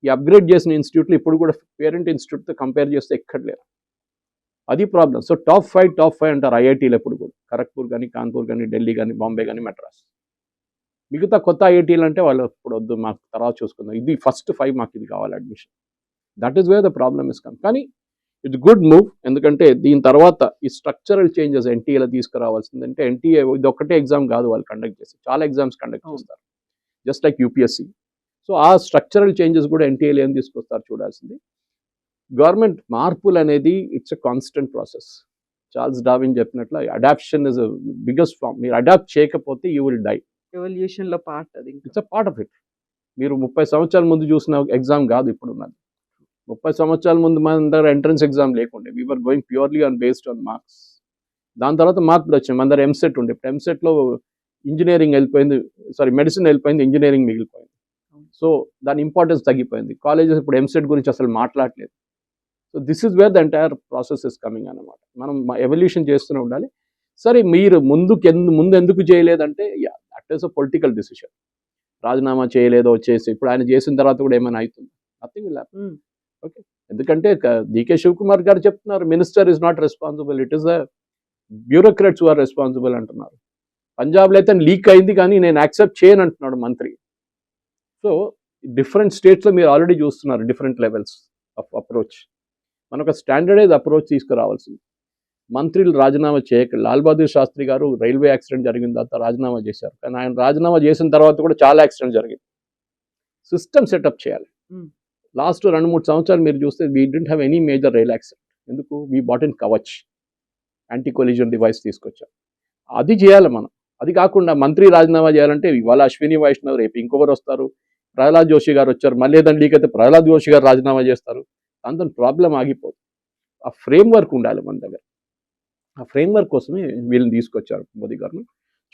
Speaker 3: ఈ అప్గ్రేడ్ చేసిన ఇన్స్టిట్యూట్లు ఇప్పుడు కూడా పేరెంట్ ఇన్స్టిట్యూట్తో కంపేర్ చేస్తే ఎక్కడ లేరు. అది ప్రాబ్లం. సో టాప్ 5 అంటారు ఐఐటీలు ఎప్పుడు కూడా. ఖరగ్పూర్ కానీ, కాన్పూర్ కానీ, ఢిల్లీ కానీ, బాంబే కానీ, మెడ్రాస్. మిగతా కొత్త ఐఐటీలు అంటే వాళ్ళు ఇప్పుడు వద్దు, మాకు తర్వాత చూసుకుందాం, ఇది ఫస్ట్ 5 మాకు ఇది కావాలి admission. That is where the problem is come. కానీ ఇట్స్ గుడ్ మూవ్. ఎందుకంటే దీని తర్వాత ఈ స్ట్రక్చరల్ చేంజెస్ ఎన్టీఏలో తీసుకురావాల్సిందంటే, ఎన్టీఏ ఇది ఒక్కటే ఎగ్జామ్ కాదు వాళ్ళు కండక్ట్ చేసి, చాలా ఎగ్జామ్స్ కండక్ట్ చేస్తారు, జస్ట్ లైక్ యూపీఎస్సీ. సో ఆ స్ట్రక్చరల్ చేంజెస్ కూడా ఎన్టీఏలో ఏం తీసుకొస్తారు చూడాల్సింది. గవర్నమెంట్ మార్పులు అనేది it's a constant process. Charles Darwin చెప్పినట్లు అడాప్షన్ ఇస్ బిగ్గెస్ట్ ఫార్మ్. మీరు అడాప్ట్ చేయకపోతే యూ విల్ డై.
Speaker 2: ఎవల్యూషన్ లో పార్ట్ అది.
Speaker 3: It's a part of it. మీరు 30 సంవత్సరాల ముందు చూసిన ఎగ్జామ్ కాదు ఇప్పుడు ఉన్నది. 30 సంవత్సరాల ముందు మన దగ్గర ఎంట్రన్స్ ఎగ్జామ్ లేకుండే. We're going purely on based on marks. దాని తర్వాత మార్పులు వచ్చాయి. మన దగ్గర ఎంసెట్ ఉండే. ఇప్పుడు ఎంసెట్లో ఇంజనీరింగ్ వెళ్ళిపోయింది, మెడిసిన్ వెళ్ళిపోయింది, ఇంజనీరింగ్ మిగిలిపోయింది. సో దాని ఇంపార్టెన్స్ తగ్గిపోయింది. కాలేజెస్ ఇప్పుడు ఎంసెట్ గురించి అసలు మాట్లాడలేదు. So this is where the entire process is coming అన్నమాట. మనం ఎవల్యూషన్ చేస్తూనే ఉండాలి. సరే మీరు ముందు ఎందుకు చేయలేదంటే, that is a political decision. రాజీనామా చేయలేదో వచ్చేసి ఇప్పుడు ఆయన చేసిన తర్వాత కూడా ఏమైనా అవుతుంది? Nothing will happen. ఓకే, ఎందుకంటే డికే శివకుమార్ గారు చెప్తున్నారు, minister is not responsible, it is the bureaucrats who are responsible అంటున్నారు. పంజాబ్లో అయితే లీక్ అయింది కానీ నేను యాక్సెప్ట్ చేయను అంటున్నాడు మంత్రి. సో డిఫరెంట్ స్టేట్స్లో మీరు ఆల్రెడీ చూస్తున్నారు డిఫరెంట్ లెవెల్స్ ఆఫ్ అప్రోచ్. మనకు స్టాండర్డైజ్ అప్రోచ్ తీసుకురావాల్సింది. మంత్రులు రాజీనామా చేయక, లాల్ బహదూర్ శాస్త్రి గారు రైల్వే యాక్సిడెంట్ జరిగిన తర్వాత రాజీనామా చేశారు, కానీ ఆయన రాజీనామా చేసిన తర్వాత కూడా చాలా యాక్సిడెంట్ జరిగింది. సిస్టమ్ సెటప్ చేయాలి. లాస్ట్ 2-3 సంవత్సరాలు మీరు చూస్తే we didn't have any major rail accident. ఎందుకు? We brought in Kavach, anti collision device తీసుకొచ్చాం. అది చేయాలి మనం. అది కాకుండా మంత్రి రాజీనామా చేయాలంటే ఇవాళ అశ్విని వైష్ణవ్, రేపు ఇంకొకరు వస్తారు, ప్రహ్లాద్ జోషి గారు వచ్చారు, మళ్ళీ ఏదైనా లీక్ అయితే ప్రహ్లాద్ జోషి గారు రాజీనామా చేస్తారు. దాంతో ప్రాబ్లం ఆగిపోదు. ఆ ఫ్రేమ్ వర్క్ ఉండాలి మన దగ్గర. ఆ ఫ్రేమ్ వర్క్ కోసమే వీళ్ళని తీసుకొచ్చారు మోదీ గారిని.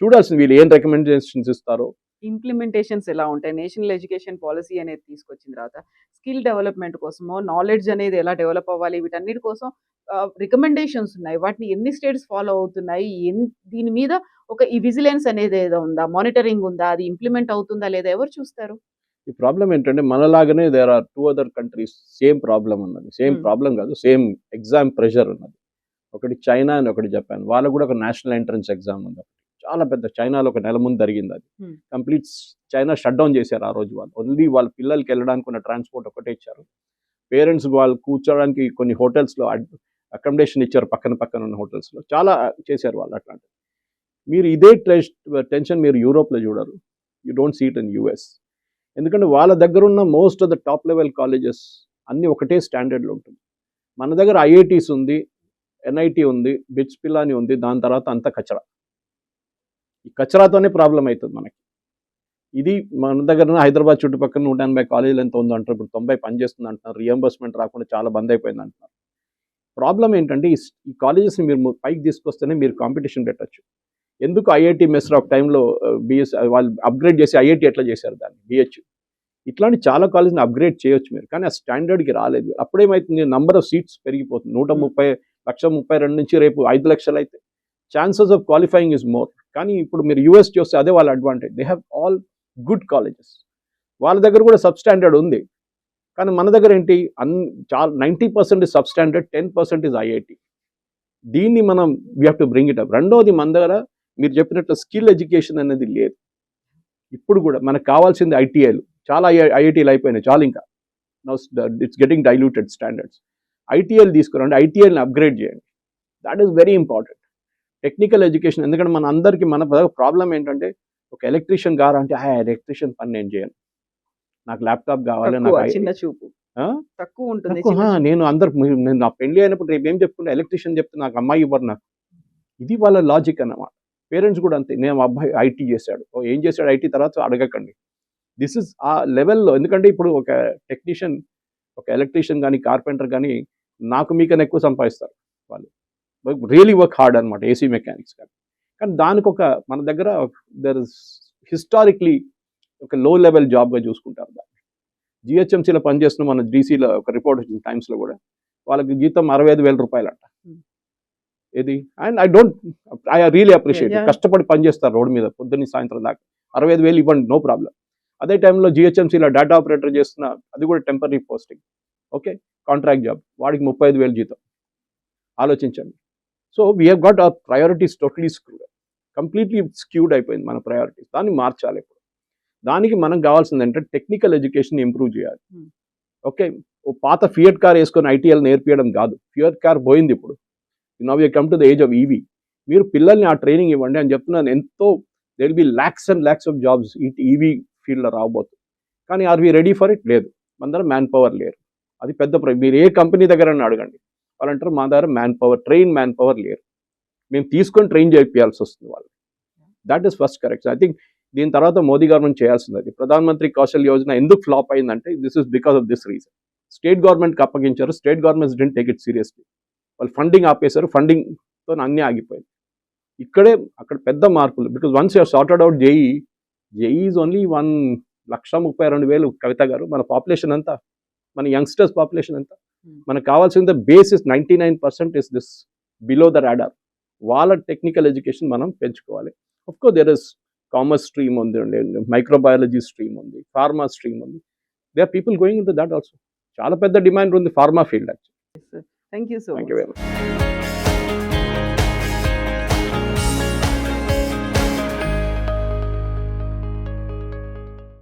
Speaker 3: చూడాల్సింది వీళ్ళు ఏం రికమెండేషన్స్ ఇస్తారో.
Speaker 2: ఇంప్లిమెంటేషన్స్ ఎలా ఉంటాయి? నేషనల్ ఎడ్యుకేషన్ పాలసీ అనేది తీసుకొచ్చిన తర్వాత స్కిల్ డెవలప్మెంట్ కోసమో, నాలెడ్జ్ అనేది ఎలా డెవలప్ అవ్వాలి, వీటన్నిటి కోసం రికమెండేషన్స్ ఉన్నాయి. వాటిని ఎన్ని స్టేట్స్ ఫాలో అవుతున్నాయి? దీని మీద ఒక ఈ విజిలెన్స్ అనేది ఏదో ఉందా, మానిటరింగ్ ఉందా, అది ఇంప్లిమెంట్ అవుతుందా లేదా, ఎవరు చూస్తారు?
Speaker 3: ఈ ప్రాబ్లం ఏంటంటే మనలాగానే there are 2 other countries same problem ఉన్నది. సేమ్ ప్రాబ్లం కాదు, సేమ్ ఎగ్జామ్ ప్రెషర్ ఉన్నది. ఒకటి చైనా అని ఒకటి జపాన్. వాళ్ళకు కూడా ఒక నేషనల్ ఎంట్రన్స్ ఎగ్జామ్ ఉంది. చాలా పెద్ద, చైనాలో 1 నెల ముందు జరిగింది అది. కంప్లీట్ చైనా షట్ డౌన్ చేశారు ఆ రోజు. వాళ్ళు ఓన్లీ వాళ్ళ పిల్లలకి వెళ్ళడానికి ఉన్న ట్రాన్స్పోర్ట్ ఒకటే ఇచ్చారు. పేరెంట్స్ వాళ్ళు కూర్చోడానికి కొన్ని హోటల్స్లో అకామిడేషన్ ఇచ్చారు, పక్కన ఉన్న హోటల్స్లో. చాలా చేశారు వాళ్ళు అట్లాంటి. మీరు ఇదే టెన్షన్ మీరు యూరోప్లో చూడరు. You don't see it in US. ఎందుకంటే వాళ్ళ దగ్గర ఉన్న most of the top level colleges అన్నీ ఒకటే స్టాండర్డ్లో ఉంటుంది. మన దగ్గర ఐఐటీస్ ఉంది, ఎన్ఐటి ఉంది, బిట్స్ పిల్లాని ఉంది, దాని తర్వాత అంతా కచరా. ఈ కచరాతోనే ప్రాబ్లం అవుతుంది మనకి. ఇది మన దగ్గర హైదరాబాద్ చుట్టుపక్కల 180 కాలేజీలు ఎంత ఉందో అంటారు. ఇప్పుడు 90 పనిచేస్తుంది అంటున్నారు. రియంబర్స్మెంట్ రాకుండా చాలా బంద్ అయిపోయింది అంటున్నారు. ప్రాబ్లం ఏంటంటే ఈ కాలేజెస్ని మీరు పైకి తీసుకొస్తేనే మీరు కాంపిటీషన్ పెట్టచ్చు. ఎందుకు ఐఐటి మెస్రా ఒక టైంలో బిఎస్ వాళ్ళు అప్గ్రేడ్ చేసి ఐఐటి ఎట్లా చేశారు దాన్ని, బిహెచ్. ఇట్లాంటి చాలా కాలేజ్ని అప్గ్రేడ్ చేయొచ్చు మీరు, కానీ ఆ స్టాండర్డ్కి రాలేదు. అప్పుడేమవుతుంది, నంబర్ ఆఫ్ సీట్స్ పెరిగిపోతుంది. 132 నుంచి రేపు 5 లక్షలు అయితే chances of qualifying is more. కానీ ఇప్పుడు మీరు యూఎస్ చూస్తే అదే వాళ్ళ advantage. They have all good colleges. వాళ్ళ దగ్గర కూడా సబ్ స్టాండర్డ్ ఉంది. కానీ మన దగ్గర ఏంటి, చాలా 90% is sub standard, 10% is IIT. దీన్ని మనం we have to bring it up. రెండోది, మన దగ్గర మీరు చెప్పినట్లు స్కిల్ ఎడ్యుకేషన్ అనేది లేదు. ఇప్పుడు కూడా మనకు కావాల్సింది ఐటీఐలు. చాలా ఐఐటీలు అయిపోయినాయి, చాలా. ఇంకా ఇట్స్ గెటింగ్ డైల్యూటెడ్ స్టాండర్డ్స్. ఐటీఐలు తీసుకురండి, ఐటీఐని అప్గ్రేడ్ చేయండి. That is very important. Technical education, ఎందుకంటే మన అందరికీ మన ప్రాబ్లం ఏంటంటే, ఒక ఎలక్ట్రీషియన్ గారు అంటే ఎలక్ట్రీషియన్ పని నేను చేయను, నాకు ల్యాప్టాప్ కావాలి, నాకు
Speaker 2: చిన్న చూపు తక్కువ ఉంటుంది.
Speaker 3: నేను నేను నా పెళ్లి అయినప్పుడు రేపు ఏం చెప్పుకుంటే, ఎలక్ట్రీషియన్ చెప్తే నాకు అమ్మాయి ఇవ్వరు నాకు. ఇది వాళ్ళ లాజిక్ అన్నమాట. పేరెంట్స్ కూడా అంతే, నేను అబ్బాయి ఐటీ చేశాడు, ఏం చేశాడు ఐటీ తర్వాత అడగకండి. దిస్ ఇస్ ఆ లెవెల్లో. ఎందుకంటే ఇప్పుడు ఒక టెక్నీషియన్, ఒక ఎలక్ట్రీషియన్ కానీ, కార్పెంటర్ కానీ నాకు మీకన్నా ఎక్కువ సంపాదిస్తారు. వాళ్ళు రియలీ వర్క్ హార్డ్ అనమాట, ఏసీ మెకానిక్స్ కానీ. కానీ దానికి మన దగ్గర దర్ ఇస్ హిస్టారిక్లీ ఒక లో లెవెల్ జాబ్గా చూసుకుంటారు దాన్ని. జిహెచ్ఎంసీలో పనిచేస్తున్న మన డీసీలో ఒక రిపోర్ట్ వచ్చింది టైమ్స్లో కూడా, వాళ్ళకి జీతం 65,000 రూపాయలు అంట. ఇది అండ్ ఐ రియలీ అప్రిషియేట్. కష్టపడి పనిచేస్తారు రోడ్డు మీద పొద్దున్న సాయంత్రం దాకా. 65,000 ఇవ్వండి, నో ప్రాబ్లం. అదే టైంలో జిహెచ్ఎంసీలో డేటా ఆపరేటర్ చేస్తున్న, అది కూడా temporary posting, okay, contract job, వాడికి 35,000 జీతం. ఆలోచించండి. So we have got our priorities totally skewed, completely skewed అయిపోయింది మన ప్రయారిటీస్. దాన్ని మార్చాలి ఇప్పుడు. దానికి మనం కావాల్సింది అంటే టెక్నికల్ ఎడ్యుకేషన్ ఇంప్రూవ్ చేయాలి. ఓకే, ఓ పాత ఫియట్ కార్ వేసుకొని ఐటీఎల్ నేర్పించడం కాదు, ఫియట్ కార్ పోయింది ఇప్పుడు. Now you come to the age of EV. మీరు పిల్లల్ని ఆ ట్రైనింగ్ ఇవ్వండి అని చెప్తున్నాను. ఎంతో they will be lakhs and lakhs of jobs EV ఫీల్డ్లో రాబోతుంది. కానీ are we ready for it? లేదు, మన దగ్గర మ్యాన్ పవర్ లేరు. అది పెద్ద మీరు ఏ కంపెనీ దగ్గర అడగండి, వాళ్ళంటారు మా దగ్గర మ్యాన్ పవర్ లేరు, మేము తీసుకొని ట్రైన్ చేయాల్సి వస్తుంది వాళ్ళు. That is first correction. I think దీని తర్వాత మోదీ గవర్నమెంట్ చేయాల్సింది అది. ప్రధాన మంత్రి కౌశల్ యోజన ఎందుకు ఫ్లాప్ అయిందంటే this is because of this reason. State గవర్నమెంట్కి అప్పగించారు, state governments didn't take it seriously. వాళ్ళు ఫండింగ్ ఆపేశారు, ఫండింగ్తో అన్నీ ఆగిపోయింది. ఇక్కడే అక్కడ పెద్ద మార్పులు. Because once you sorted out JEE is only 1,32,000 కవిత గారు. మన పాపులేషన్ అంతా, మన యంగ్స్టర్స్ పాపులేషన్ అంతా, మనకు కావాల్సిన base is 99% is this below the radar. వాళ్ళ టెక్నికల్ ఎడ్యుకేషన్ మనం పెంచుకోవాలి. Of course there is commerce stream ఉంది, మైక్రోబయాలజీ స్ట్రీమ్ ఉంది, ఫార్మా స్ట్రీమ్ ఉంది. They are people going in to that also. చాలా పెద్ద డిమాండ్ ఉంది pharma field.
Speaker 2: Thank you so
Speaker 3: thank you
Speaker 2: much.
Speaker 3: Very much.